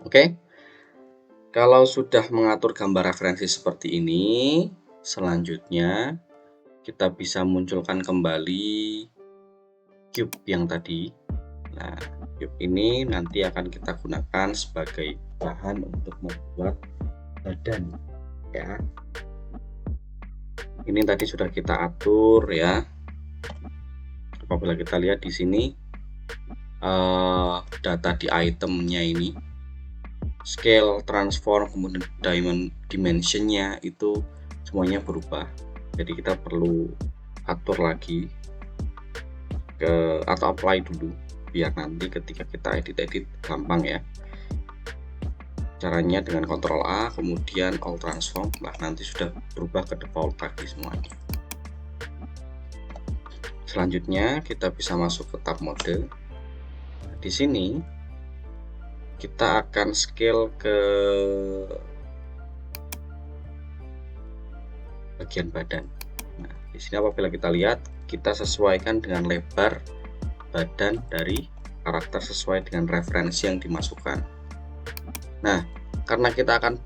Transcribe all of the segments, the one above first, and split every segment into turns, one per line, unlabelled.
Oke, kalau sudah mengatur gambar referensi seperti ini, selanjutnya kita bisa munculkan kembali cube yang tadi. Nah, cube ini nanti akan kita gunakan sebagai bahan untuk membuat badan ya. Ini tadi sudah kita atur ya. Apabila kita lihat di sini data di itemnya ini, scale, transform, kemudian dimensionnya itu semuanya berubah. Jadi kita perlu atur lagi atau apply dulu biar nanti ketika kita edit gampang ya. Caranya dengan Ctrl A kemudian All Transform, nah nanti sudah berubah ke default lagi semuanya. Selanjutnya kita bisa masuk ke tab mode. Di sini kita akan scale ke bagian badan. Nah, di sini apabila kita lihat, kita sesuaikan dengan lebar badan dari karakter sesuai dengan referensi yang dimasukkan. Nah, karena kita akan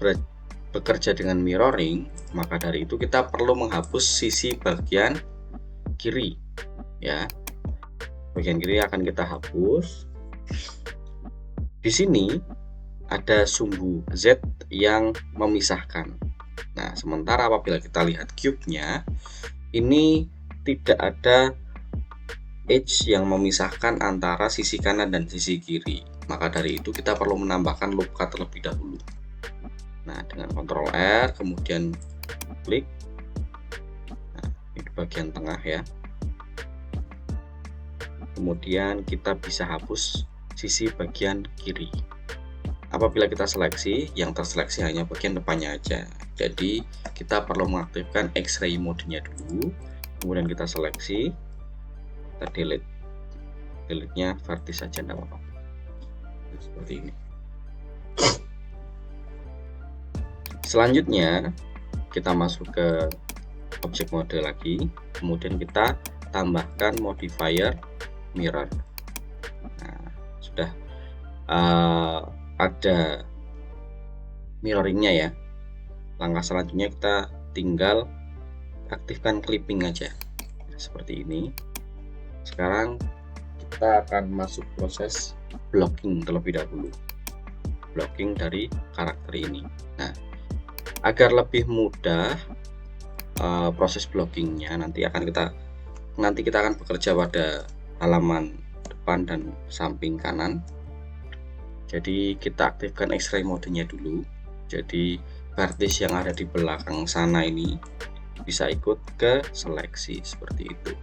bekerja dengan mirroring, maka dari itu kita perlu menghapus sisi bagian kiri ya. Bagian kiri akan kita hapus. Di sini ada sumbu Z yang memisahkan. Nah, sementara apabila kita lihat cube-nya, ini tidak ada edge yang memisahkan antara sisi kanan dan sisi kiri. Maka dari itu kita perlu menambahkan loop cut terlebih dahulu. Nah, dengan Ctrl R kemudian klik. Nah, ini bagian tengah ya. Kemudian kita bisa hapus sisi bagian kiri. Apabila kita seleksi, yang terseleksi hanya bagian depannya aja. Jadi kita perlu mengaktifkan X-ray mode-nya dulu. Kemudian kita seleksi, kita delete-nya vertis saja, tidak apa-apa. Seperti ini. Selanjutnya kita masuk ke objek mode lagi, kemudian kita tambahkan modifier mirror. Nah, sudah ada mirroringnya ya. Langkah selanjutnya kita tinggal aktifkan clipping aja seperti ini. Sekarang kita akan masuk proses blocking terlebih dahulu, blocking dari karakter ini. Nah, agar lebih mudah proses blockingnya, nanti kita akan bekerja pada halaman depan dan samping kanan. Jadi kita aktifkan X-ray mode-nya dulu. Jadi vertis yang ada di belakang sana ini bisa ikut ke seleksi seperti itu.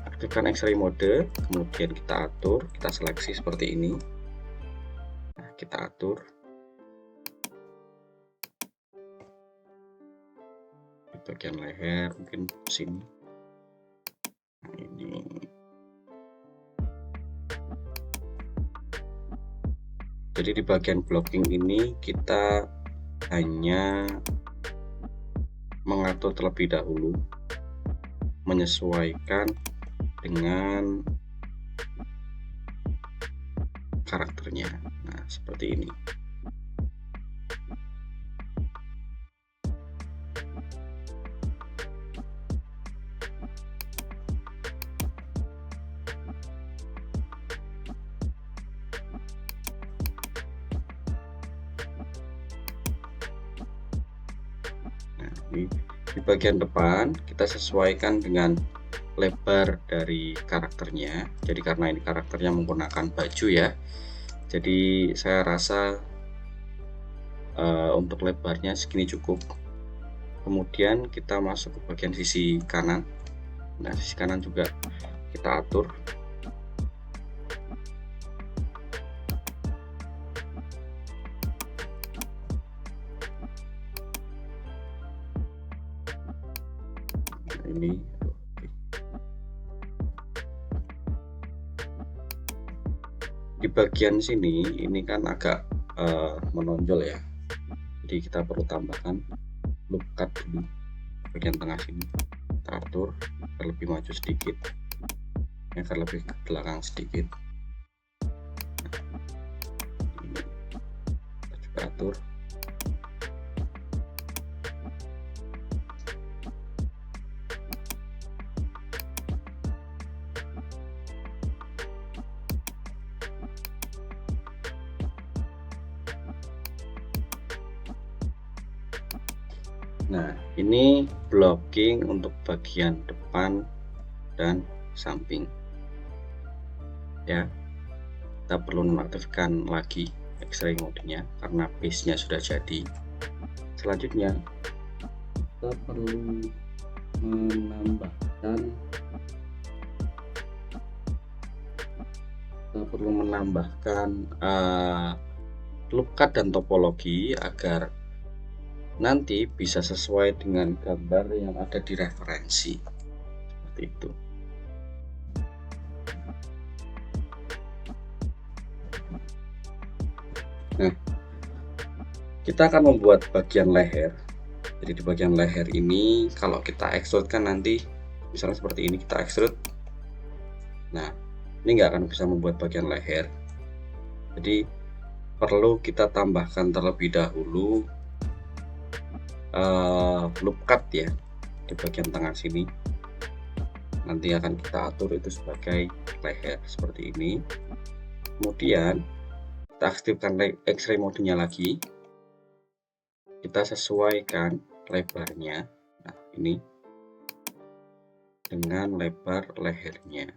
Aktifkan X-ray mode, kemudian kita atur, kita seleksi seperti ini. Nah, kita atur di bagian leher, mungkin sini. Nah, ini. Jadi di bagian blocking ini kita hanya mengatur terlebih dahulu, menyesuaikan dengan karakternya. Nah, seperti ini. Di bagian depan kita sesuaikan dengan lebar dari karakternya. Jadi karena ini karakternya menggunakan baju ya, jadi saya rasa untuk lebarnya segini cukup. Kemudian kita masuk ke bagian sisi kanan. Nah, sisi kanan juga kita atur. Ini di bagian sini ini kan agak menonjol ya, jadi kita perlu tambahkan loop cut dulu bagian tengah sini. Kita atur lebih maju sedikit, agar lebih ke belakang sedikit. kita atur. Nah, ini blocking untuk bagian depan dan samping. Ya, kita perlu nonaktifkan lagi X-ray modenya karena base-nya sudah jadi. Selanjutnya, kita perlu menambahkan loop cut dan topologi agar nanti bisa sesuai dengan gambar yang ada di referensi, seperti itu. Nah, kita akan membuat bagian leher. Jadi di bagian leher ini kalau kita extrude kan nanti misalnya seperti ini kita extrude. Nah, ini nggak akan bisa membuat bagian leher. Jadi perlu kita tambahkan terlebih dahulu loop cut ya di bagian tengah sini. Nanti akan kita atur itu sebagai leher seperti ini. Kemudian kita aktifkan X-ray modenya lagi. Kita sesuaikan lebarnya. Nah, ini dengan lebar lehernya.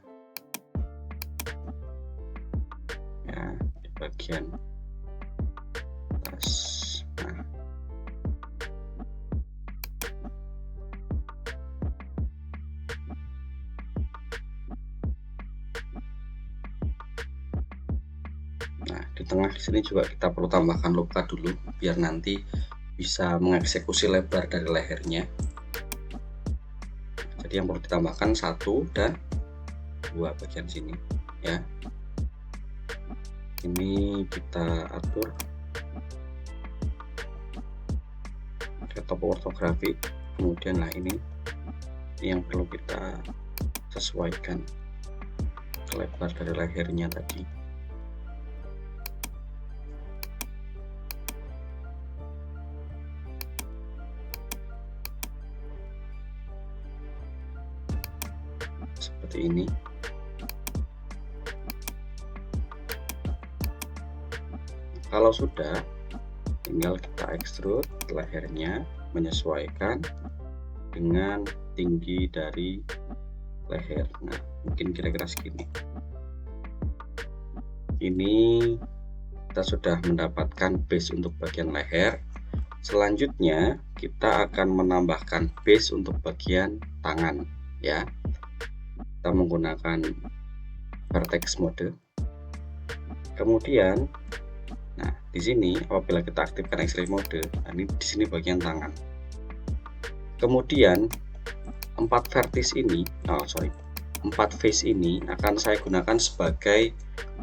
Ya, di bagian atas. Nah, di tengah sini juga kita perlu tambahkan loop cut dulu biar nanti bisa mengeksekusi lebar dari lehernya. Jadi yang perlu ditambahkan 1 dan 2 bagian sini ya. Ini kita atur pakai topo ortografi. Kemudian ini yang perlu kita sesuaikan lebar dari lehernya tadi. Seperti ini. Kalau sudah, tinggal kita extrude lehernya menyesuaikan dengan tinggi dari leher. Nah, mungkin kira-kira segini. Ini kita sudah mendapatkan base untuk bagian leher. Selanjutnya kita akan menambahkan base untuk bagian tangan ya. Kita menggunakan vertex mode. Kemudian nah, di sini apabila kita aktifkan X-ray mode, nah ini di sini bagian tangan. Kemudian 4 face ini akan saya gunakan sebagai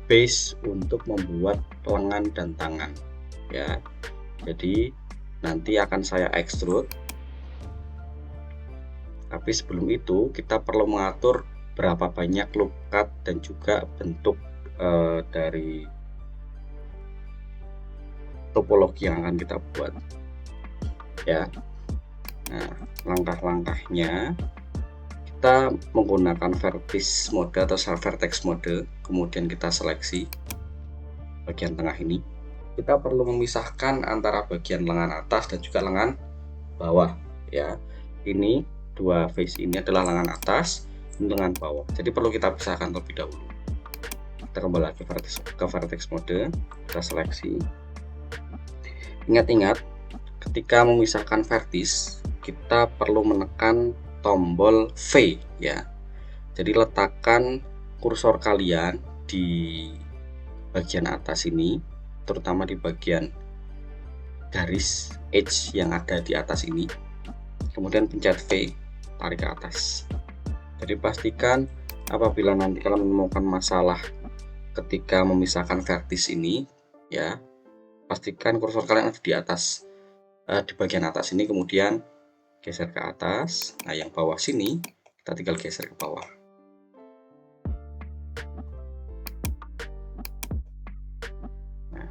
base untuk membuat lengan dan tangan ya. Jadi nanti akan saya extrude. Tapi sebelum itu kita perlu mengatur berapa banyak loop cut dan juga bentuk dari topologi yang akan kita buat ya. Nah, langkah-langkahnya kita menggunakan vertex mode atau vertex mode, kemudian kita seleksi bagian tengah ini. Kita perlu memisahkan antara bagian lengan atas dan juga lengan bawah ya. Ini dua face ini adalah lengan atas dan lengan bawah, jadi perlu kita pisahkan terlebih dahulu. Kita kembali lagi ke vertex mode, kita seleksi. Ingat-ingat, ketika memisahkan vertis, kita perlu menekan tombol V ya. Jadi letakkan kursor kalian di bagian atas ini, terutama di bagian garis edge yang ada di atas ini. Kemudian pencet V, tarik ke atas. Jadi pastikan apabila nanti kalian menemukan masalah ketika memisahkan vertis ini ya, pastikan kursor kalian ada di atas, di bagian atas ini, kemudian geser ke atas. Nah, yang bawah sini kita tinggal geser ke bawah. Nah,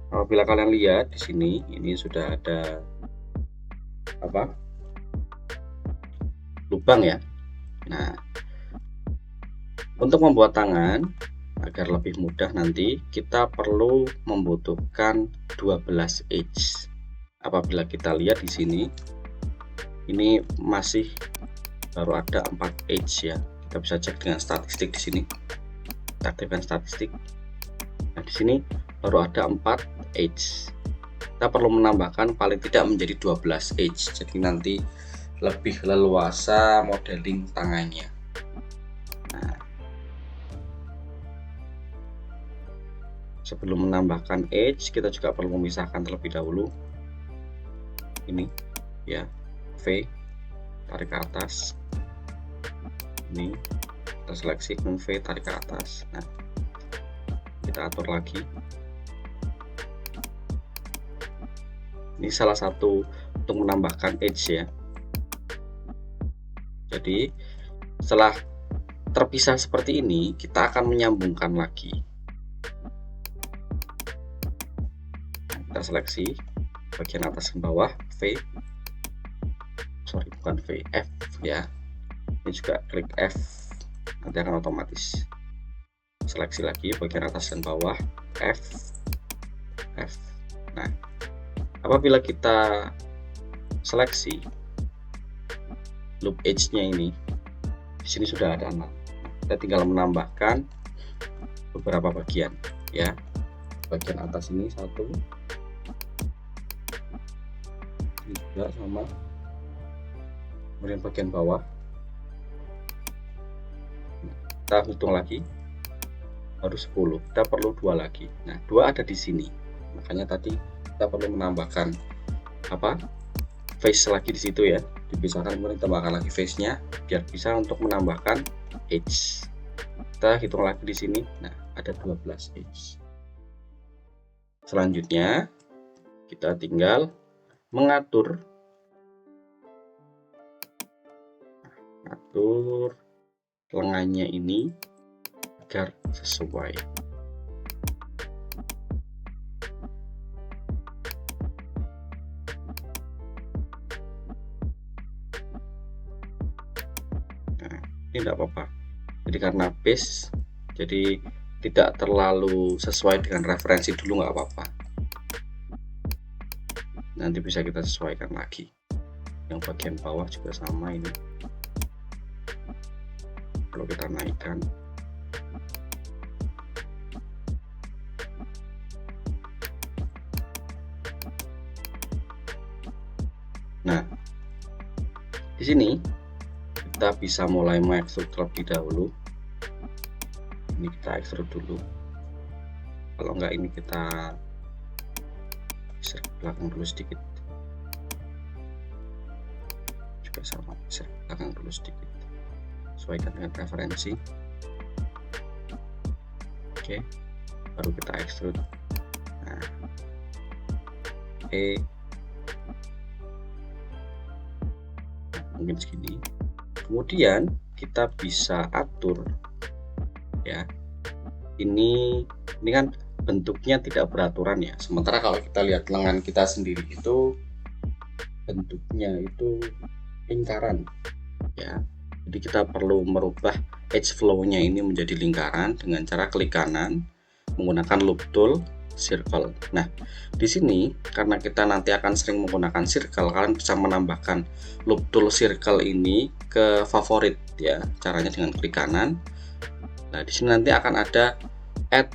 Apabila kalian lihat di sini, ini sudah ada lubang ya. Nah, untuk membuat tangan agar lebih mudah nanti kita perlu membutuhkan 12 edge. Apabila kita lihat di sini, ini masih baru ada 4 edge ya. Kita bisa cek dengan statistik di sini. Kita aktifkan statistik. Nah, di sini baru ada 4 edge. Kita perlu menambahkan paling tidak menjadi 12 edge. Jadi nanti lebih leluasa modeling tangannya. Nah, sebelum menambahkan edge, kita juga perlu memisahkan terlebih dahulu. Ini ya, V, tarik ke atas. Ini kita seleksi V, tarik ke atas. Nah, kita atur lagi. Ini salah satu untuk menambahkan edge ya. Jadi setelah terpisah seperti ini, kita akan menyambungkan lagi. Kita seleksi bagian atas dan bawah, bukan V, F ya. Ini juga klik F, nanti akan otomatis. Seleksi lagi bagian atas dan bawah, F. Nah, apabila kita seleksi loop edge-nya ini, di sini sudah ada 6. Kita tinggal menambahkan beberapa bagian ya. Bagian atas ini 1, 3 sama, kemudian bagian bawah kita hitung lagi baru 10. Kita perlu 2 lagi. Nah, 2 ada di sini, makanya tadi kita perlu menambahkan face lagi di situ ya, dipisahkan, kemudian tambahkan lagi face nya biar bisa untuk menambahkan edge. Kita hitung lagi di sini. Nah, ada 12 edge. Selanjutnya kita tinggal mengatur lengannya ini agar sesuai. Nah, ini tidak apa-apa. Jadi karena base, jadi tidak terlalu sesuai dengan referensi dulu, nggak apa-apa. Nanti bisa kita sesuaikan lagi. Yang bagian bawah juga sama, ini perlu kita naikkan. Nah, di sini kita bisa mulai mengekstrud terlebih dahulu. Ini kita ekstrud dulu. Kalau enggak, ini kita geser ke belakang dulu sedikit. Juga sama, geser ke belakang dulu sedikit. Sesuaikan dengan referensi. Oke, baru kita ekstrud. Nah, mungkin segini. Kemudian kita bisa atur ya. Ini kan bentuknya tidak beraturan ya. Sementara kalau kita lihat lengan kita sendiri itu bentuknya itu lingkaran ya. Jadi kita perlu merubah edge flow-nya ini menjadi lingkaran dengan cara klik kanan menggunakan loop tool circle. Nah, di sini karena kita nanti akan sering menggunakan circle, kalian bisa menambahkan loop tool circle ini ke favorit ya. Caranya dengan klik kanan. Nah, di sini nanti akan ada add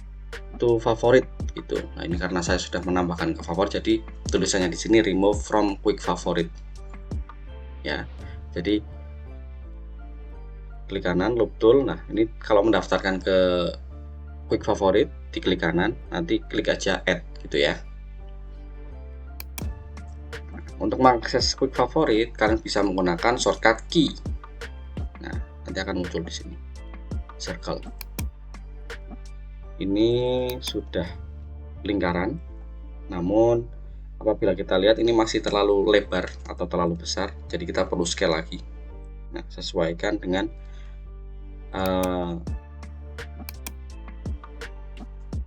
to favorite gitu. Nah, ini karena saya sudah menambahkan ke favorit, jadi tulisannya di sini remove from quick favorite. Ya. Jadi klik kanan loop tool. Nah, ini kalau mendaftarkan ke quick favorite, diklik kanan, nanti klik aja add gitu ya. Nah, untuk mengakses quick favorite, kalian bisa menggunakan shortcut key. Nah, nanti akan muncul di sini circle. Ini sudah lingkaran, namun apabila kita lihat ini masih terlalu lebar atau terlalu besar, jadi kita perlu scale lagi. Nah, sesuaikan dengan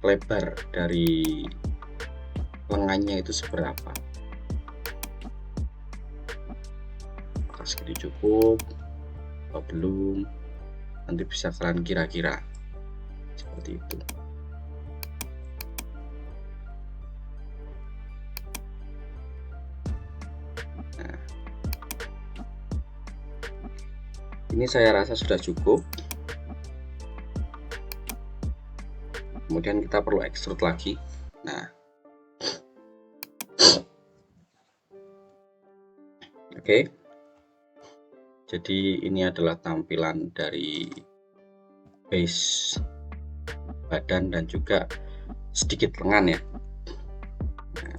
lebar dari lengannya itu seberapa, apakah segini cukup atau belum, nanti bisa kalian kira-kira seperti itu. Nah, ini saya rasa sudah cukup. Kemudian kita perlu extrude lagi. Nah, oke. Jadi ini adalah tampilan dari base badan dan juga sedikit lengan ya. Nah,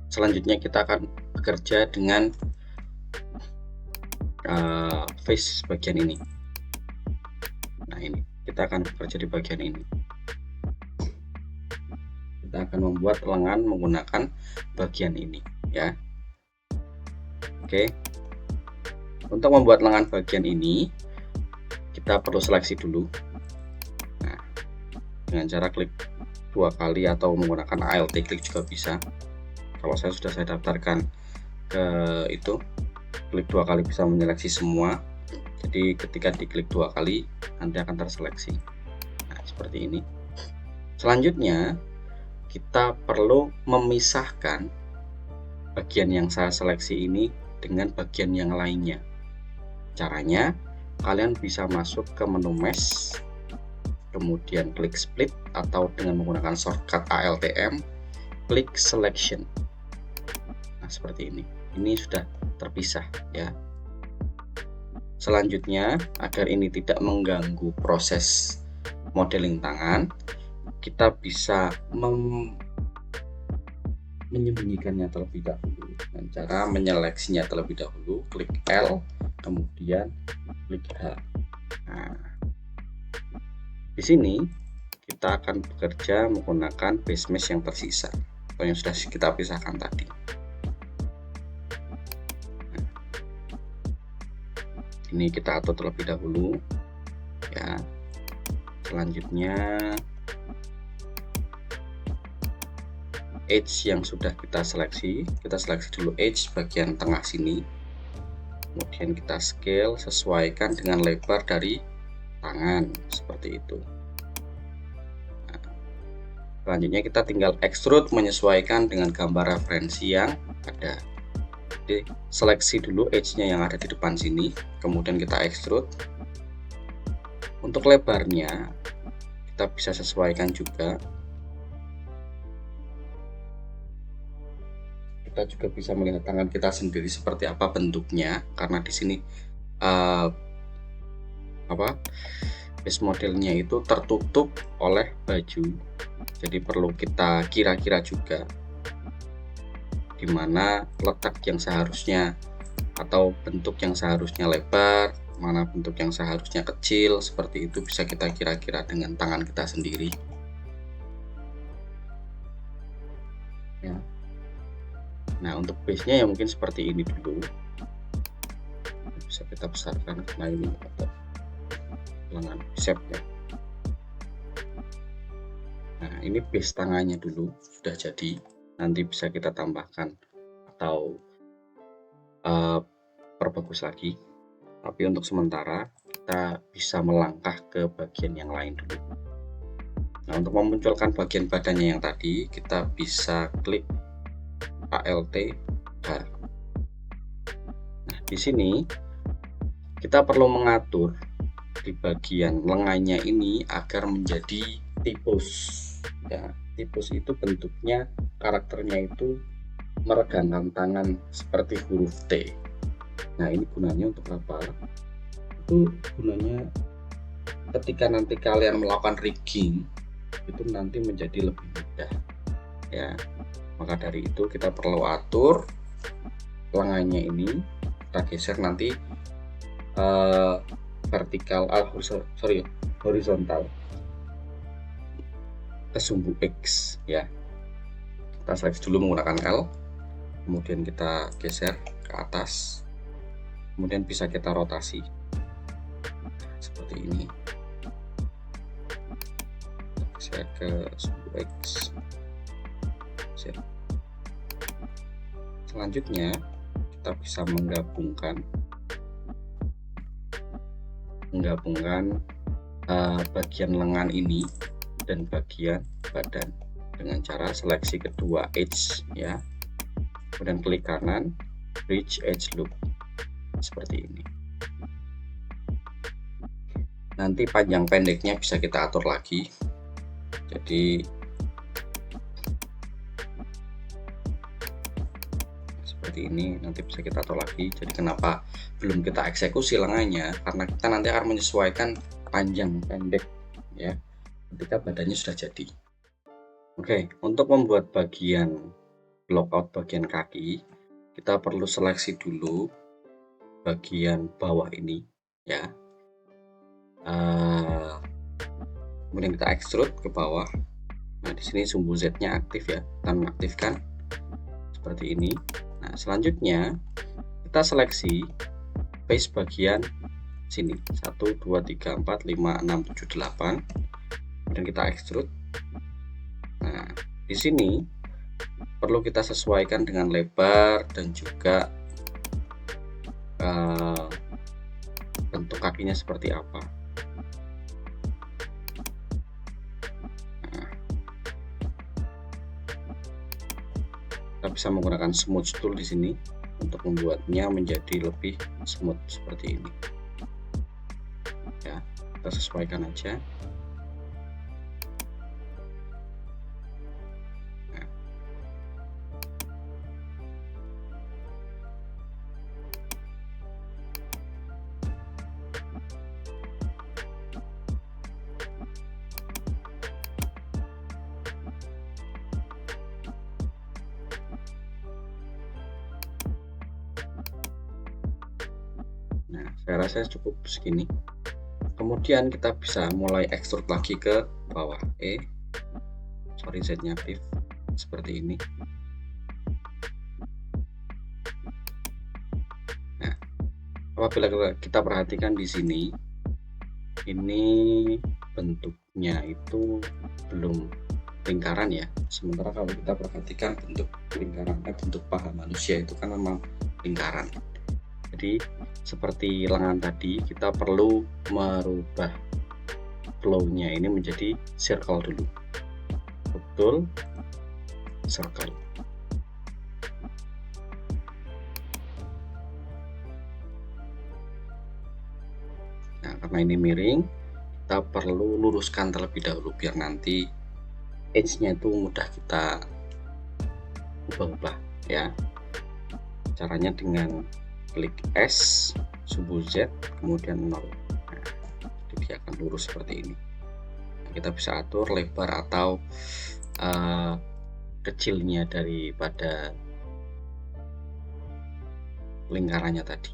selanjutnya kita akan bekerja dengan face bagian ini. Nah, ini kita akan bekerja di bagian ini. Kita akan membuat lengan menggunakan bagian ini ya. Oke. Untuk membuat lengan bagian ini kita perlu seleksi dulu. Nah, dengan cara klik 2 kali atau menggunakan Alt klik juga bisa. Kalau saya sudah daftarkan ke itu, klik 2 kali bisa menyeleksi semua. Jadi ketika diklik 2 kali nanti akan terseleksi. Nah, seperti ini. Selanjutnya kita perlu memisahkan bagian yang saya seleksi ini dengan bagian yang lainnya. Caranya, kalian bisa masuk ke menu mesh, kemudian klik split atau dengan menggunakan shortcut ALTM, klik selection. Nah, seperti ini. Ini sudah terpisah ya. Selanjutnya, agar ini tidak mengganggu proses modeling tangan, kita bisa menyembunyikannya terlebih dahulu dengan cara menyeleksinya terlebih dahulu, klik L kemudian klik H. Nah, di sini kita akan bekerja menggunakan base mesh yang tersisa atau yang sudah kita pisahkan tadi. Nah, ini kita atur terlebih dahulu ya. Selanjutnya edge yang sudah kita seleksi dulu edge bagian tengah sini, kemudian kita scale sesuaikan dengan lebar dari tangan seperti itu. Nah, selanjutnya kita tinggal extrude menyesuaikan dengan gambar referensi yang ada. Jadi seleksi dulu edge-nya yang ada di depan sini, kemudian kita extrude. Untuk lebarnya kita bisa sesuaikan juga. Kita juga bisa melihat tangan kita sendiri seperti apa bentuknya, karena di sini base modelnya itu tertutup oleh baju, jadi perlu kita kira-kira juga di mana letak yang seharusnya atau bentuk yang seharusnya lebar, mana bentuk yang seharusnya kecil, seperti itu bisa kita kira-kira dengan tangan kita sendiri ya. Nah, untuk base-nya ya mungkin seperti ini dulu. Bisa kita besarkan karena ini ada lengan bicep ya. Nah, ini base tangannya dulu sudah jadi. Nanti bisa kita tambahkan atau perbagus lagi. Tapi untuk sementara kita bisa melangkah ke bagian yang lain dulu. Nah, untuk memunculkan bagian badannya yang tadi, kita bisa klik ALT H. Nah, di sini kita perlu mengatur di bagian lengannya ini agar menjadi tipus ya. Tipus itu bentuknya, karakternya itu meregangkan tangan seperti huruf T. Nah, ini gunanya untuk apa? Itu gunanya ketika nanti kalian melakukan rigging itu nanti menjadi lebih mudah ya. Maka dari itu kita perlu atur lengannya ini, kita geser nanti horizontal ke sumbu X ya. Kita seleksi dulu menggunakan L, kemudian kita geser ke atas, kemudian bisa kita rotasi seperti ini, geser ke sumbu X Z. Selanjutnya kita bisa menggabungkan bagian lengan ini dan bagian badan dengan cara seleksi kedua edge ya, kemudian klik kanan, bridge edge loop seperti ini. Nanti panjang pendeknya bisa kita atur lagi, jadi seperti ini nanti bisa kita atur lagi. Jadi kenapa belum kita eksekusi lengannya, karena kita nanti akan menyesuaikan panjang pendek ya ketika badannya sudah jadi. Oke, untuk membuat bagian blockout bagian kaki, kita perlu seleksi dulu bagian bawah ini ya, kemudian kita extrude ke bawah. Nah, di sini sumbu Z-nya aktif ya, kita mengaktifkan seperti ini. Nah, selanjutnya kita seleksi face bagian sini 1, 2, 3, 4, 5, 6, 7, 8, kemudian kita extrude. Nah, di sini perlu kita sesuaikan dengan lebar dan juga bentuk kakinya seperti apa. Nah, kita bisa menggunakan smooth tool di sini untuk membuatnya menjadi lebih smooth seperti ini. Ya, kita sesuaikan aja. Nah, saya rasa cukup segini. Kemudian kita bisa mulai extrude lagi ke bawah, Z-nya aktif seperti ini. Nah, apabila kita perhatikan di sini, ini bentuknya itu belum lingkaran ya. Sementara kalau kita perhatikan bentuk lingkarannya, bentuk paha manusia itu kan memang lingkaran. Jadi seperti lengan tadi, kita perlu merubah flow-nya ini menjadi circle dulu. Betul, circle. Nah, karena ini miring, kita perlu luruskan terlebih dahulu biar nanti edge-nya itu mudah kita ubah-ubah ya. Caranya dengan klik S, sumbu Z, kemudian 0. Nah, jadi dia akan lurus seperti ini. Nah, kita bisa atur lebar atau kecilnya daripada lingkarannya tadi.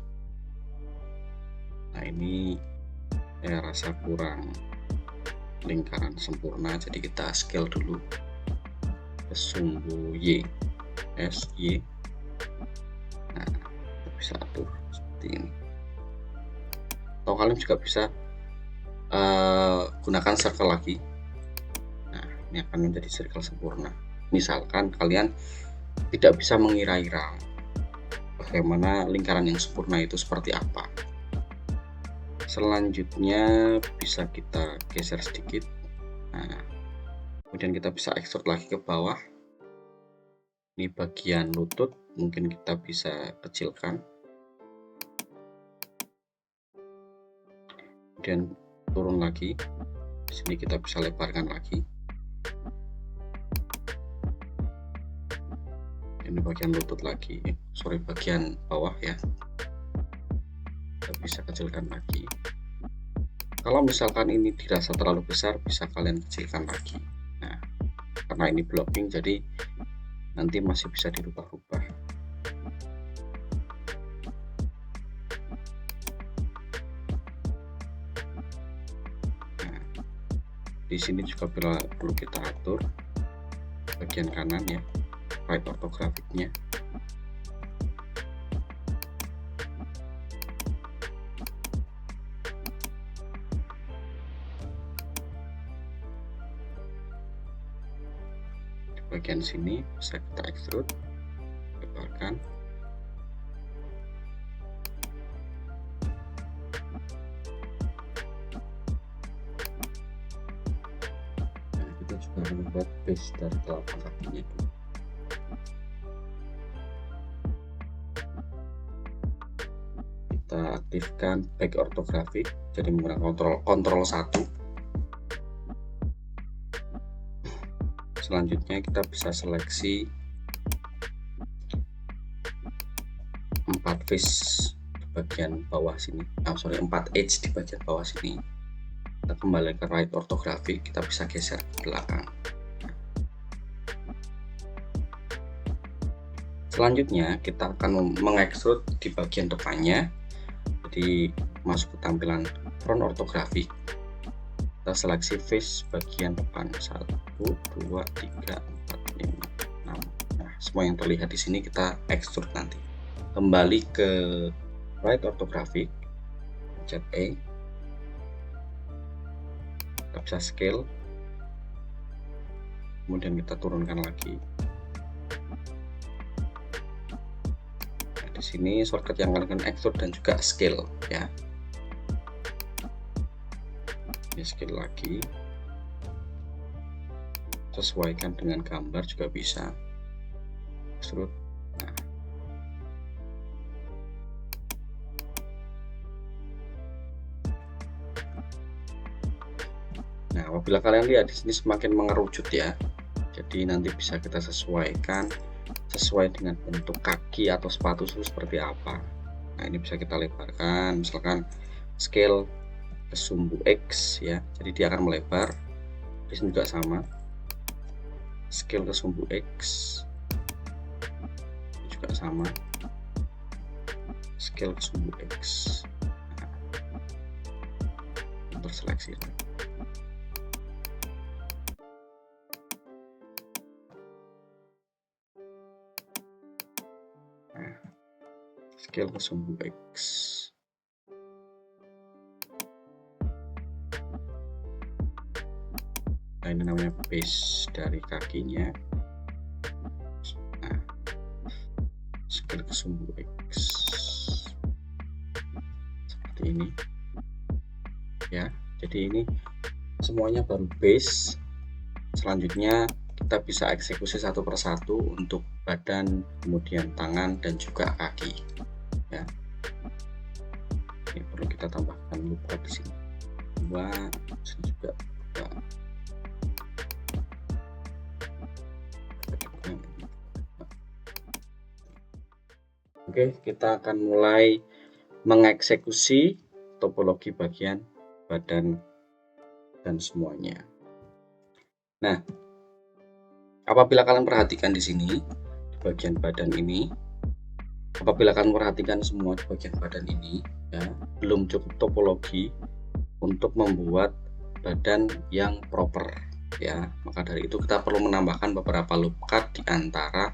Nah, ini saya rasa kurang lingkaran sempurna, jadi kita scale dulu ke sumbu Y, S, Y. Nah, bisa atur seperti ini, atau kalian juga bisa gunakan circle lagi. Nah, ini akan menjadi circle sempurna. Misalkan kalian tidak bisa mengira-ira bagaimana lingkaran yang sempurna itu seperti apa, selanjutnya bisa kita geser sedikit. Nah, kemudian kita bisa extrude lagi ke bawah. Ini bagian lutut mungkin kita bisa kecilkan, kemudian turun lagi. Di sini kita bisa lebarkan lagi. Ini bagian lutut lagi, bagian bawah ya, kita bisa kecilkan lagi. Kalau misalkan ini dirasa terlalu besar, bisa kalian kecilkan lagi. Nah, karena ini blocking, jadi nanti masih bisa dirubah-rubah. Nah, di sini juga perlu kita atur bagian kanan ya, right ortografiknya. bagian sini bisa kita extrude, lebarkan. Nah, kita juga membuat base dari telapak kakinya itu. Kita aktifkan back ortographic, jadi menggunakan kontrol 1. Selanjutnya kita bisa seleksi 4 face di bagian bawah sini, 4 edge di bagian bawah sini. Kita kembali ke right ortographic, kita bisa geser ke belakang. Selanjutnya kita akan mengekstrud di bagian depannya. Jadi masuk ke tampilan front ortographic, kita seleksi face bagian depan 1, 2, 3, 4, 5, 6. Nah, semua yang terlihat di sini kita extrude nanti. Kembali ke right ortographic, pencet E, kita bisa scale, kemudian kita turunkan lagi. Di sini shortcut yang kalian extrude dan juga scale ya. Ini scale lagi, sesuaikan dengan gambar juga bisa. Extrude. Nah, apabila kalian lihat di sini semakin mengerucut ya, jadi nanti bisa kita sesuaikan sesuai dengan bentuk kaki atau sepatu itu seperti apa. Nah, ini bisa kita lebarkan, misalkan scale ke sumbu X ya, jadi dia akan melebar. Di sini juga sama, scale ke sumbu X juga sama, scale ke sumbu X. Nah, terseleksi. Scale ke sumbu X. Nah, ini namanya base dari kakinya. Nah, scale ke sumbu X seperti ini ya. Jadi ini semuanya baru base. Selanjutnya kita bisa eksekusi satu persatu untuk badan, kemudian tangan dan juga kaki ya. Ini perlu kita tambahkan lupa di sini 2, sini juga 2. Oke, kita akan mulai mengeksekusi topologi bagian badan dan semuanya. Nah, apabila kalian perhatikan di sini di bagian badan ini, apabila kalian perhatikan semua di bagian badan ini ya, belum cukup topologi untuk membuat badan yang proper ya. Maka dari itu kita perlu menambahkan beberapa loop cut di antara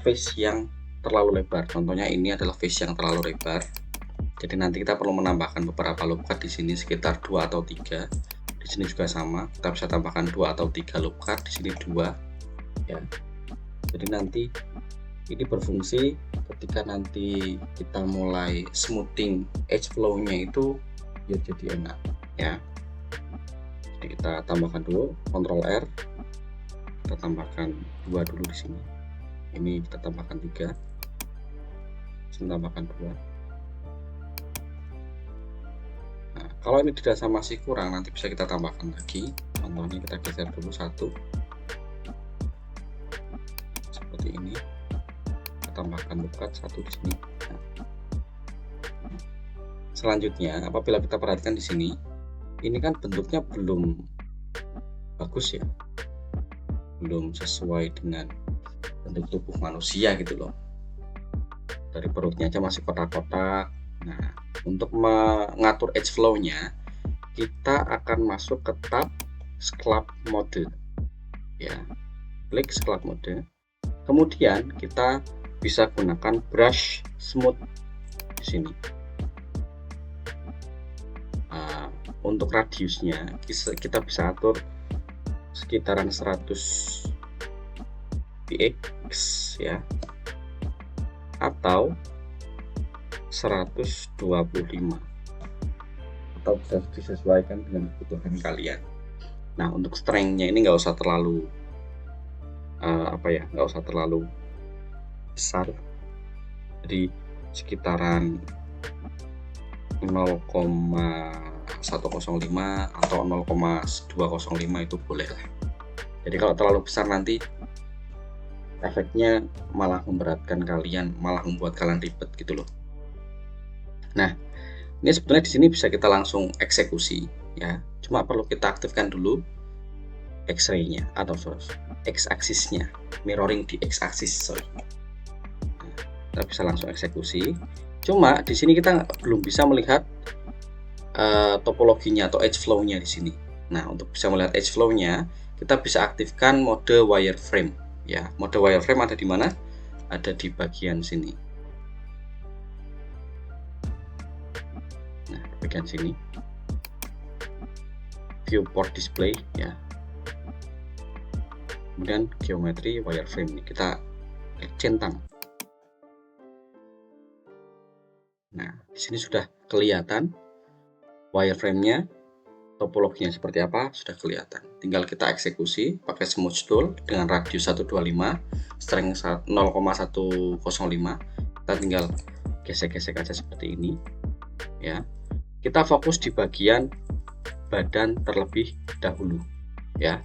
face yang terlalu lebar. Contohnya ini adalah face yang terlalu lebar. Jadi nanti kita perlu menambahkan beberapa loop cut di sini sekitar 2 atau 3. Di sini juga sama, kita bisa tambahkan 2 atau 3 loop cut, di sini 2 ya. Jadi nanti ini berfungsi ketika nanti kita mulai smoothing edge flow-nya itu biar jadi enak ya. Jadi kita tambahkan dulu, Ctrl R, kita tambahkan 2 dulu di sini. Ini kita tambahkan 3, sini tambahkan 2. Nah, kalau ini dirasa masih kurang, nanti bisa kita tambahkan lagi. Contohnya kita geser dulu 1 seperti ini. Kita tambahkan loop cut 1 di sini. Nah, selanjutnya, apabila kita perhatikan di sini, ini kan bentuknya belum bagus ya, belum sesuai dengan bentuk tubuh manusia gitu loh. Dari perutnya aja masih kotak-kotak. Nah, untuk mengatur edge flow-nya, kita akan masuk ke tab Sculpt Mode ya. Klik Sculpt Mode. Kemudian kita bisa gunakan brush smooth di sini. Nah, untuk radiusnya kita bisa atur sekitaran 100 px ya, atau 125, atau bisa disesuaikan dengan kebutuhan kalian. Nah, untuk strength-nya ini nggak usah terlalu nggak usah terlalu besar, jadi sekitaran 0,105 atau 0,205 itu boleh lah. Jadi kalau terlalu besar nanti efeknya malah memberatkan kalian, malah membuat kalian ribet gitu loh. Nah, ini sebenarnya di sini bisa kita langsung eksekusi ya, cuma perlu kita aktifkan dulu X-ray-nya atau X-axis-nya, mirroring di X-axis, Nah, kita bisa langsung eksekusi. Cuma di sini kita belum bisa melihat topologinya atau edge flow-nya di sini. Nah, untuk bisa melihat edge flow-nya, kita bisa aktifkan mode wireframe ya. Mode wireframe ada di mana? Ada di bagian sini. Nah, bagian sini. Viewport display ya. Kemudian geometri wireframe ini kita centang. Nah, di sini sudah kelihatan wireframe-nya, topologinya seperti apa sudah kelihatan. Tinggal kita eksekusi pakai smooth tool dengan radius 125, strength 0,105. Kita tinggal gesek-gesek aja seperti ini ya. Kita fokus di bagian badan terlebih dahulu ya.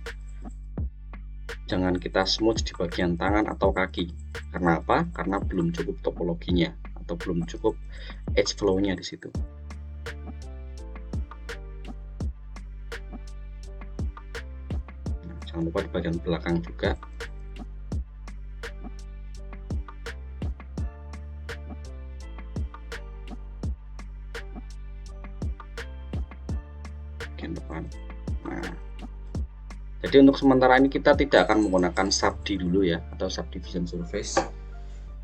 Jangan kita smooth di bagian tangan atau kaki. Karena apa? Karena belum cukup topologinya atau belum cukup edge flow-nya di situ. Nah, jangan lupa di bagian belakang juga. Bagian depan. Nah, jadi untuk sementara ini kita tidak akan menggunakan subd dulu ya, atau subdivision surface.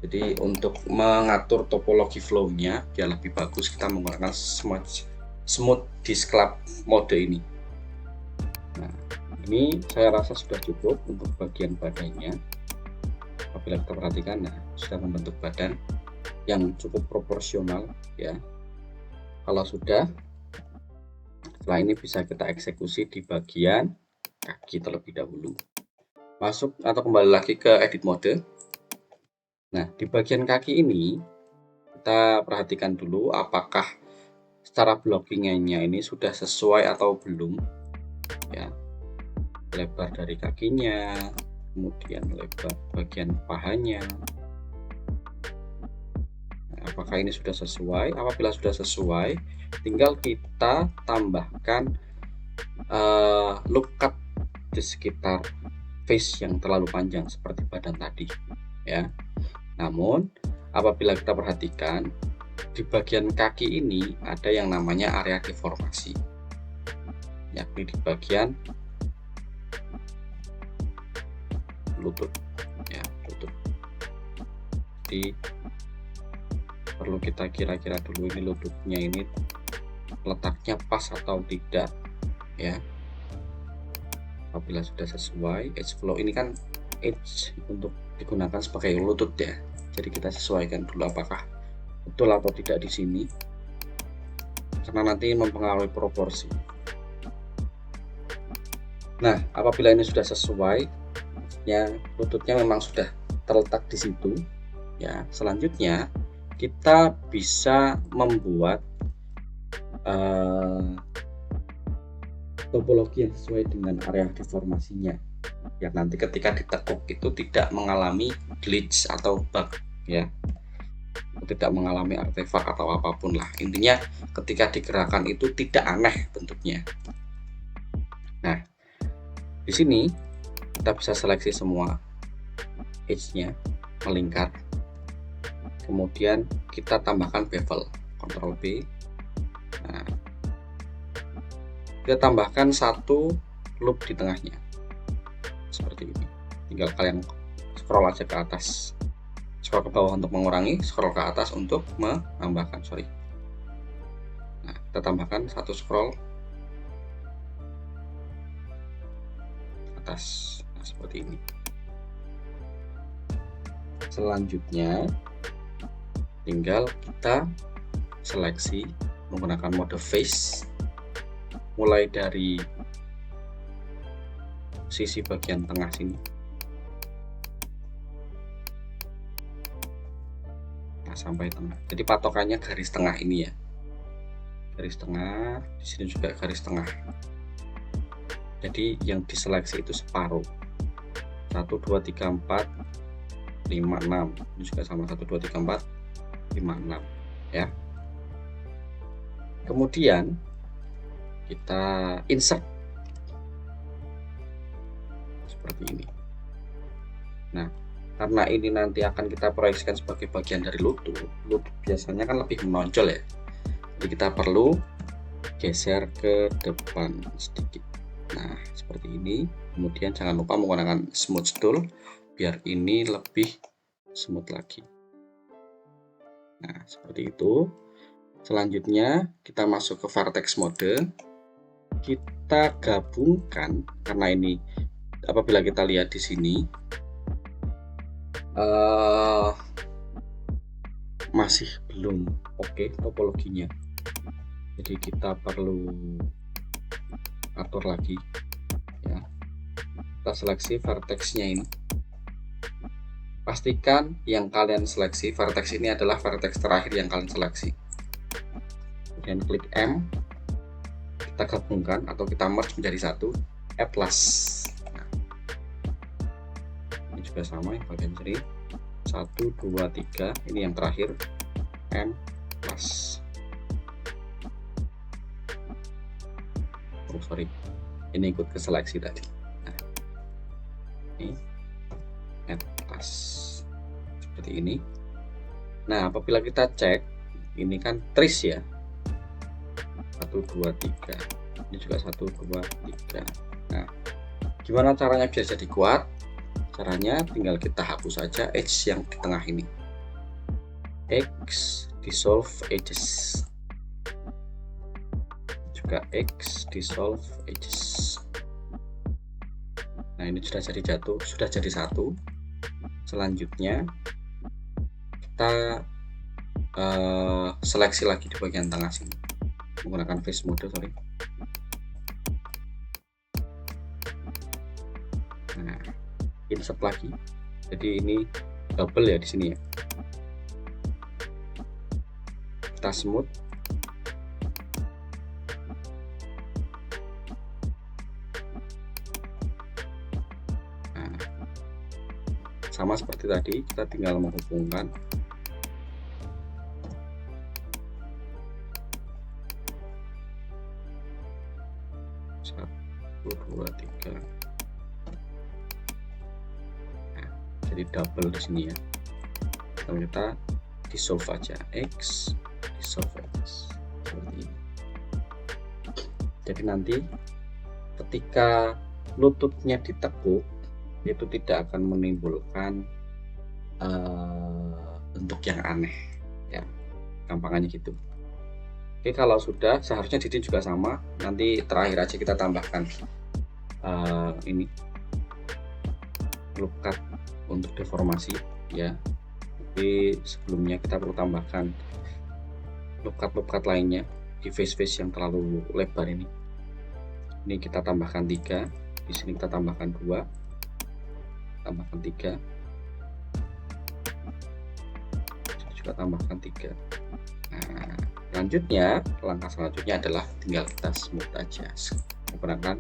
Jadi untuk mengatur topologi flow-nya biar lebih bagus, kita menggunakan smooth disklap mode ini. Nah, ini saya rasa sudah cukup untuk bagian badannya. Apabila kita perhatikan, nah sudah membentuk badan yang cukup proporsional ya. Kalau sudah, setelah ini bisa kita eksekusi di bagian kaki terlebih dahulu. Masuk atau kembali lagi ke edit mode. Nah, di bagian kaki ini kita perhatikan dulu apakah secara blockingnya ini sudah sesuai atau belum ya. Lebar dari kakinya, kemudian lebar bagian pahanya. Nah, apakah ini sudah sesuai? Apabila sudah sesuai, tinggal kita tambahkan loop cut di sekitar face yang terlalu panjang seperti badan tadi ya. Namun apabila kita perhatikan di bagian kaki ini ada yang namanya area deformasi, yakni di bagian lutut ya, lutut. Jadi perlu kita kira-kira dulu ini lututnya ini letaknya pas atau tidak ya. Apabila sudah sesuai, edge flow ini kan edge untuk digunakan sebagai lutut ya. Jadi kita sesuaikan dulu apakah betul atau tidak di sini, karena nanti mempengaruhi proporsi. Nah, apabila ini sudah sesuai, ya lututnya memang sudah terletak di situ ya. Selanjutnya kita bisa membuat topologi yang sesuai dengan area deformasinya, yang nanti ketika ditekuk itu tidak mengalami glitch atau bug ya, tidak mengalami artefak atau apapun lah. Intinya ketika digerakkan itu tidak aneh bentuknya. Nah, di sini kita bisa seleksi semua edge-nya melingkar, kemudian kita tambahkan bevel, Ctrl B. Nah, kita tambahkan satu loop di tengahnya seperti ini. Tinggal kalian scroll aja ke atas, scroll ke bawah untuk mengurangi, scroll ke atas untuk menambahkan. Nah, kita tambahkan satu scroll atas, nah, seperti ini. Selanjutnya tinggal kita seleksi menggunakan mode face, mulai dari sisi bagian tengah sini. Nah, sampai tengah. Jadi patokannya garis tengah ini ya. Garis tengah, di sini juga garis tengah. Jadi yang diseleksi itu separuh. 1 2 3 4 5 6. Ini juga sama 1 2 3 4 5 6 ya. Kemudian kita insert seperti ini. Nah, karena ini nanti akan kita proyeksikan sebagai bagian dari lutut biasanya kan lebih menonjol ya. Jadi kita perlu geser ke depan sedikit. Nah, seperti ini. Kemudian jangan lupa menggunakan smooth tool biar ini lebih smooth lagi. Nah, seperti itu. Selanjutnya kita masuk ke vertex mode. Kita gabungkan, karena ini apabila kita lihat di sini masih belum oke topologinya. Jadi kita perlu atur lagi ya. Kita seleksi vertexnya ini. Pastikan yang kalian seleksi vertex ini adalah vertex terakhir yang kalian seleksi. Kemudian klik M, kita gabungkan atau kita merge menjadi satu, Atlas. Nah, ini juga sama ya, bagian sini 1 2 3, ini yang terakhir M plus. Oh sorry, ini ikut ke seleksi tadi. Nah, ini Atlas seperti ini. Nah, apabila kita cek, ini kan tris ya, 1 2 3, ini juga 1 2 3. Nah, gimana caranya biar jadi kuat? Caranya tinggal kita hapus saja edge yang di tengah ini. X dissolve edges, juga X dissolve edges. Nah, ini sudah jadi satu. Selanjutnya kita seleksi lagi di bagian tengah sini menggunakan face mode, sorry. Nah, insert lagi. Jadi ini double ya di sini ya. Kita smooth. Nah, sama seperti tadi, kita tinggal menghubungkan. Dua, tiga. Nah, jadi double di sini ya. Lalu kita dissolve aja X, dissolve X seperti ini. Jadi nanti ketika lututnya ditekuk itu tidak akan menimbulkan bentuk yang aneh ya, gampangannya gitu. Oke, kalau sudah seharusnya didi juga sama. Nanti terakhir aja kita tambahkan ini loop cut untuk deformasi ya. Tapi sebelumnya kita perlu tambahkan loop cut lainnya di face yang terlalu lebar ini. Ini kita tambahkan 3, di sini kita tambahkan 2, tambahkan 3, juga tambahkan 3. Nah, langkah selanjutnya adalah tinggal kita smooth aja menggunakan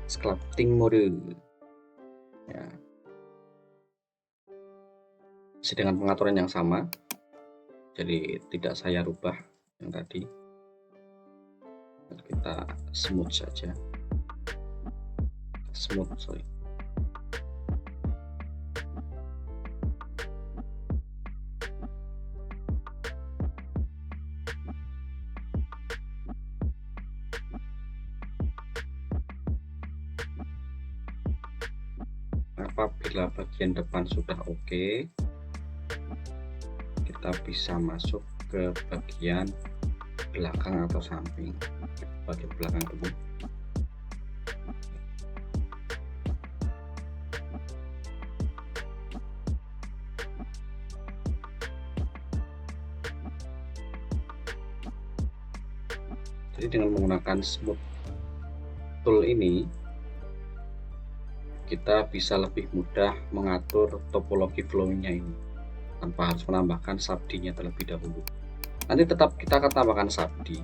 sculpting mode ya. Masih dengan pengaturan yang sama, jadi tidak saya rubah yang tadi. Kita smooth saja, sorry. Apabila bagian depan sudah oke, kita bisa masuk ke bagian belakang atau samping. Bagian belakang dulu. Jadi dengan menggunakan smooth tool ini kita bisa lebih mudah mengatur topologi flowing-nya ini tanpa harus menambahkan subdinya terlebih dahulu. Nanti tetap kita akan tambahkan subdi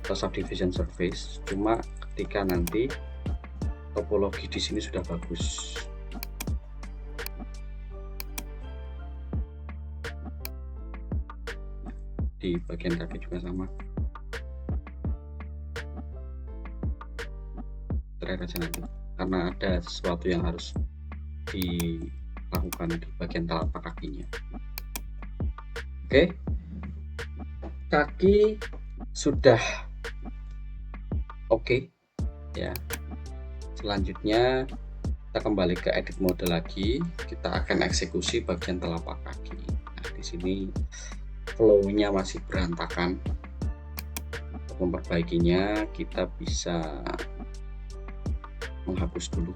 atau subdivision surface, cuma ketika nanti topologi di sini sudah bagus. Di bagian kaki juga sama. Terakhir aja nanti, karena ada sesuatu yang harus dilakukan di bagian telapak kakinya. Oke, kaki sudah oke ya. Selanjutnya kita kembali ke edit mode lagi, kita akan eksekusi bagian telapak kaki. Nah, di sini flow-nya masih berantakan. Untuk memperbaikinya kita bisa menghapus dulu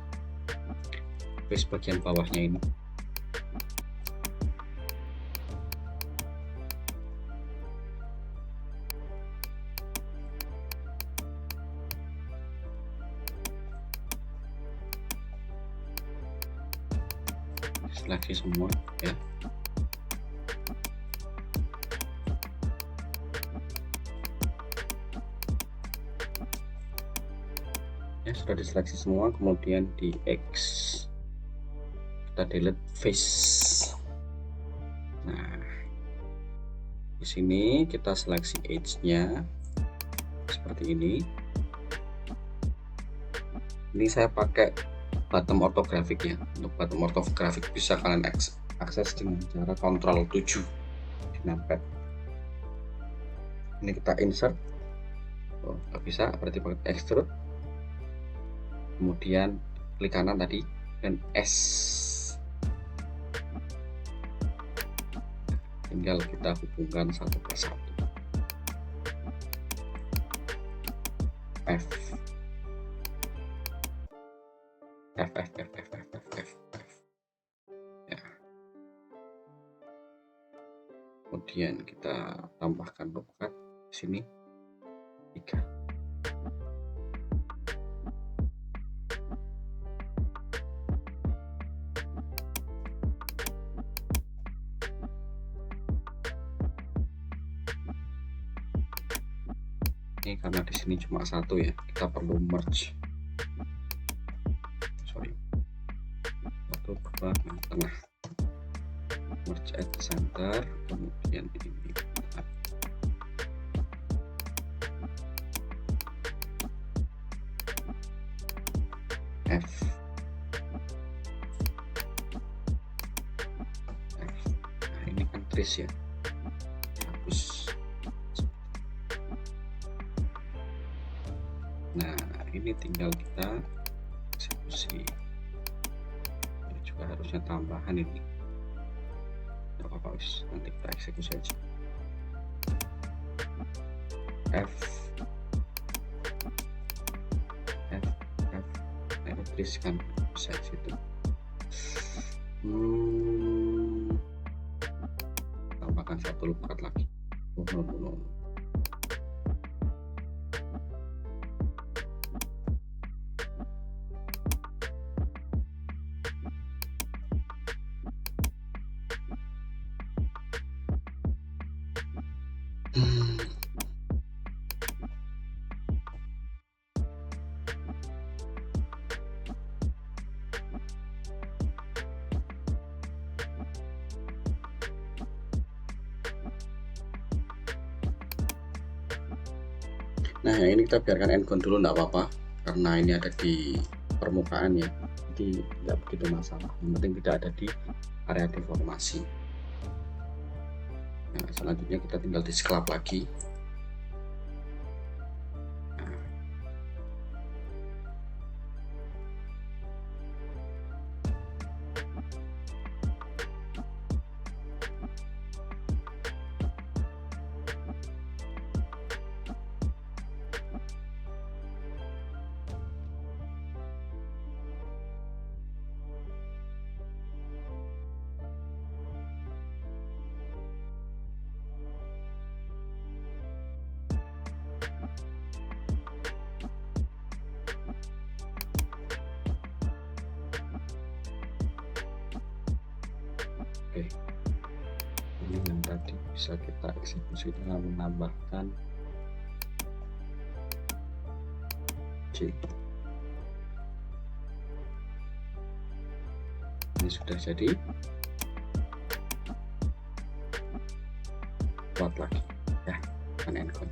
base bagian bawahnya ini. Seleksi semua ya. Ya, sudah diseleksi semua, kemudian di X kita delete face. Nah, di sini kita seleksi edge-nya seperti ini. Ini saya pakai bottom orthographic ya. Untuk bottom orthographic bisa kalian akses dengan cara Ctrl 7 di numpad. Ini kita insert. Oh, nggak bisa, berarti pakai extrude. Kemudian klik kanan tadi dan S. Tinggal kita hubungkan satu persatu. F. Ya. Kemudian kita tambahkan loop cut di sini 3. Ini karena di sini cuma satu ya, kita perlu merge. Satu dua tengah, merge at center, kemudian ini F. Nah, ini kan trace ya, hapus. Nah, ini tinggal kita eksekusi. Ini juga harusnya tambahan ini. Tidak apa-apa, nanti kita eksekusi aja. F. Nah, ini trace kan bisa di situ. Tambahkan satu loop cut lagi. Nah, yang ini kita biarkan endgone dulu, enggak apa-apa, karena ini ada di permukaan ya, jadi nggak begitu masalah. Yang penting tidak ada di area deformasi. Nah, selanjutnya kita tinggal di scalp lagi. Oke, ini yang tadi bisa kita eksekusi dengan menambahkan J. Ini sudah jadi. Buat lagi ya, kan endcount.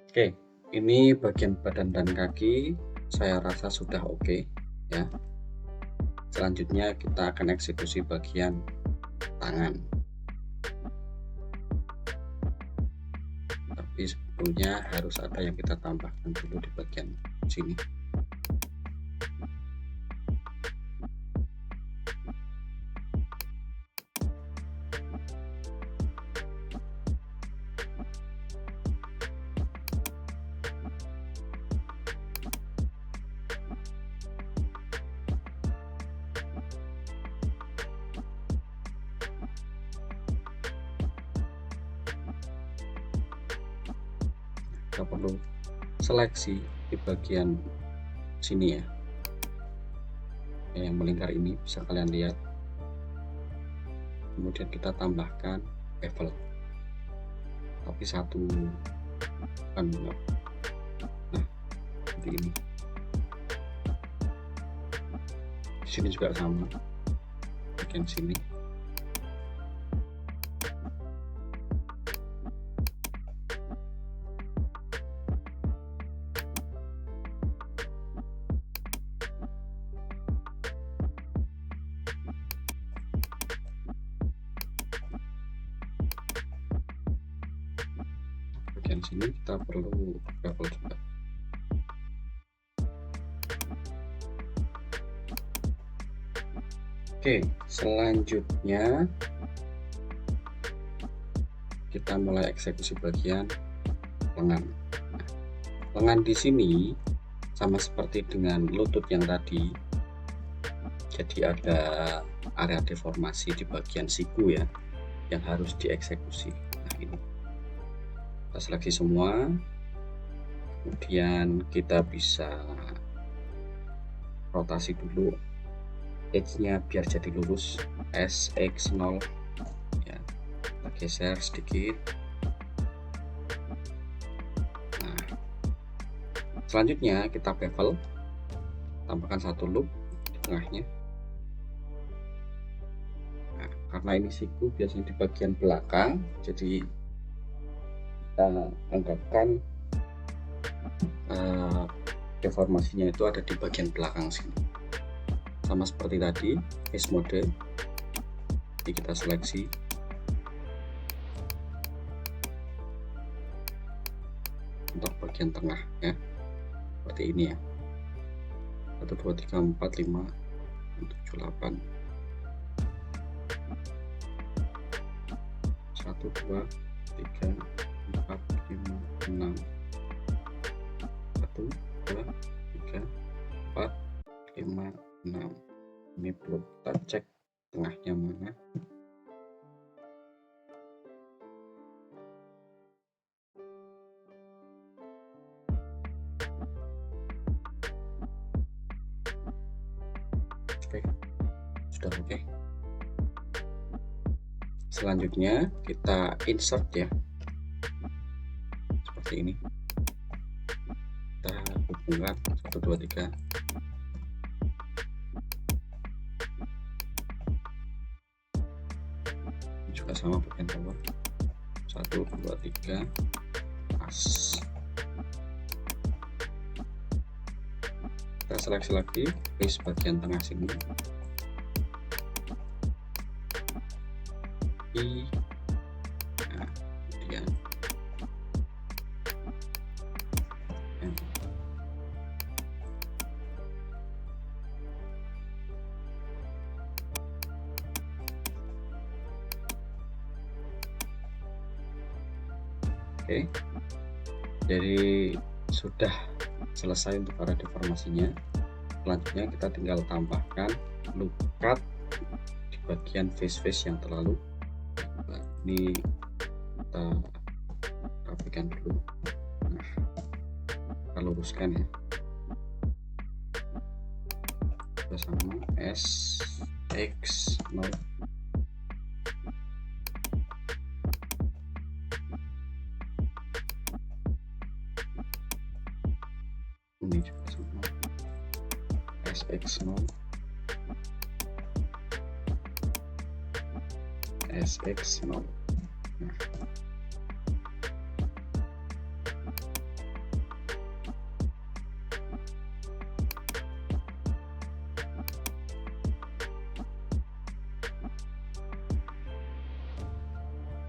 Oke, ini bagian badan dan kaki saya rasa sudah oke ya. Selanjutnya kita akan eksekusi bagian tangan. Tapi sebelumnya harus ada yang kita tambahkan dulu di bagian sini. Kita perlu seleksi di bagian sini ya, yang melingkar ini bisa kalian lihat. Kemudian kita tambahkan bevel, tapi satu kan enggak. Nah, seperti ini. Di sini juga sama, bagian sini. Bagian sini kita perlu bevel juga. Oke, selanjutnya kita mulai eksekusi bagian lengan. Lengan di sini sama seperti dengan lutut yang tadi, jadi ada area deformasi di bagian siku ya, yang harus dieksekusi. Nah, ini kita seleksi semua, kemudian kita bisa rotasi dulu edge-nya biar jadi lurus, SX0 ya, kita geser sedikit. Nah, selanjutnya kita bevel, tambahkan satu loop di tengahnya. Nah, karena ini siku biasanya di bagian belakang, jadi kita anggapkan deformasinya itu ada di bagian belakang sini, sama seperti tadi face mode. Jadi kita seleksi untuk bagian tengah ya, seperti ini ya, 1 2 3 4 5 7 8 1 2 3 4 5 6 1 2 3 4 5 6. Ini perlu kita cek tengahnya mana. Oke, sudah oke. Selanjutnya kita insert ya, seperti ini. Kita hubungkan 1 2 3. Juga sama bagian bawah, 1 2 3, pas. Kita seleksi lagi face bagian tengah sini, nah, kemudian oke, jadi sudah selesai untuk area deformasinya. Selanjutnya kita tinggal tambahkan loop cut di bagian face yang terlalu lebar. Ini kita rapikan dulu. Nah, kita luruskan ya, bersama SX0. Ini juga sama SX0, SX0. Nah,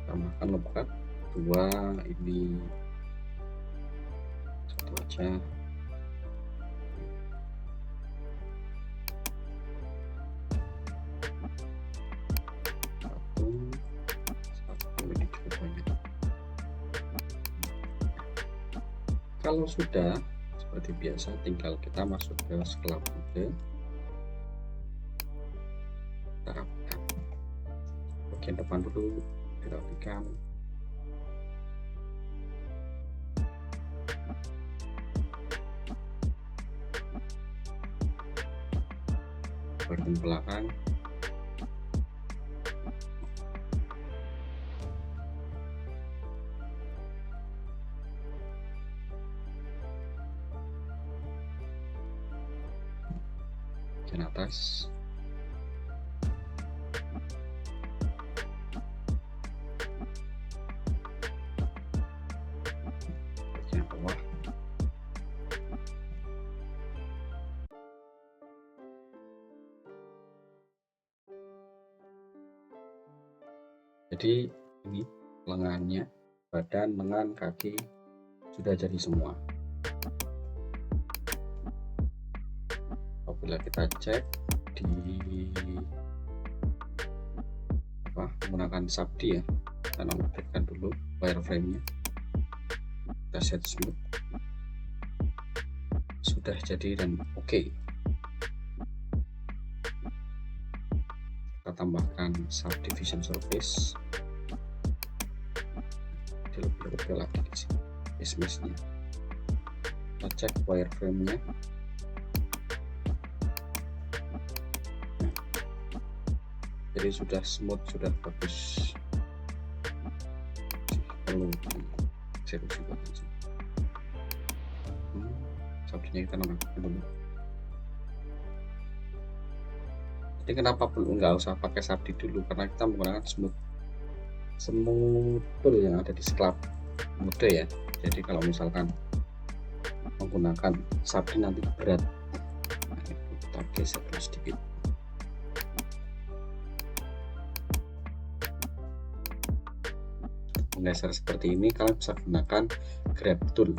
tambahkan lebat 2, ini 1 aja. Ini cukup banyak. Kalau sudah seperti biasa, tinggal kita masuk ke scalp mode. Kita rapikan bagian depan dulu, dirapikan. Bagian belakang bagian atas, bagian bawah, jadi ini lengannya, badan, lengan, kaki sudah jadi semua. Apabila kita cek di menggunakan SAPDI ya, kita nonaktifkan dulu wireframe-nya, kita set smooth, sudah jadi dan oke. Kita tambahkan subdivision surface, lebih lagi di sini face mesh-nya. Kita cek wireframe-nya. Jadi sudah smooth, sudah bagus. Perlu serius juga. Sabdinya kita nonaktifkan dulu. Jadi kenapa perlu nggak usah pakai sabdi dulu? Karena kita menggunakan smooth tool yang ada di scalp mode ya. Jadi kalau misalkan menggunakan sabdi nanti berat. Nah, itu kita geser sedikit. Menggeser seperti ini, kalian bisa gunakan grab tool.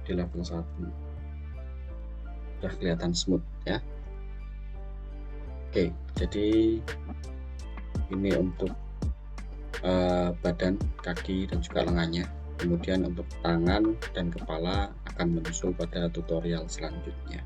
Di level 1 udah kelihatan smooth ya. Oke, jadi ini untuk badan, kaki dan juga lengannya. Kemudian untuk tangan dan kepala akan menyusul pada tutorial selanjutnya.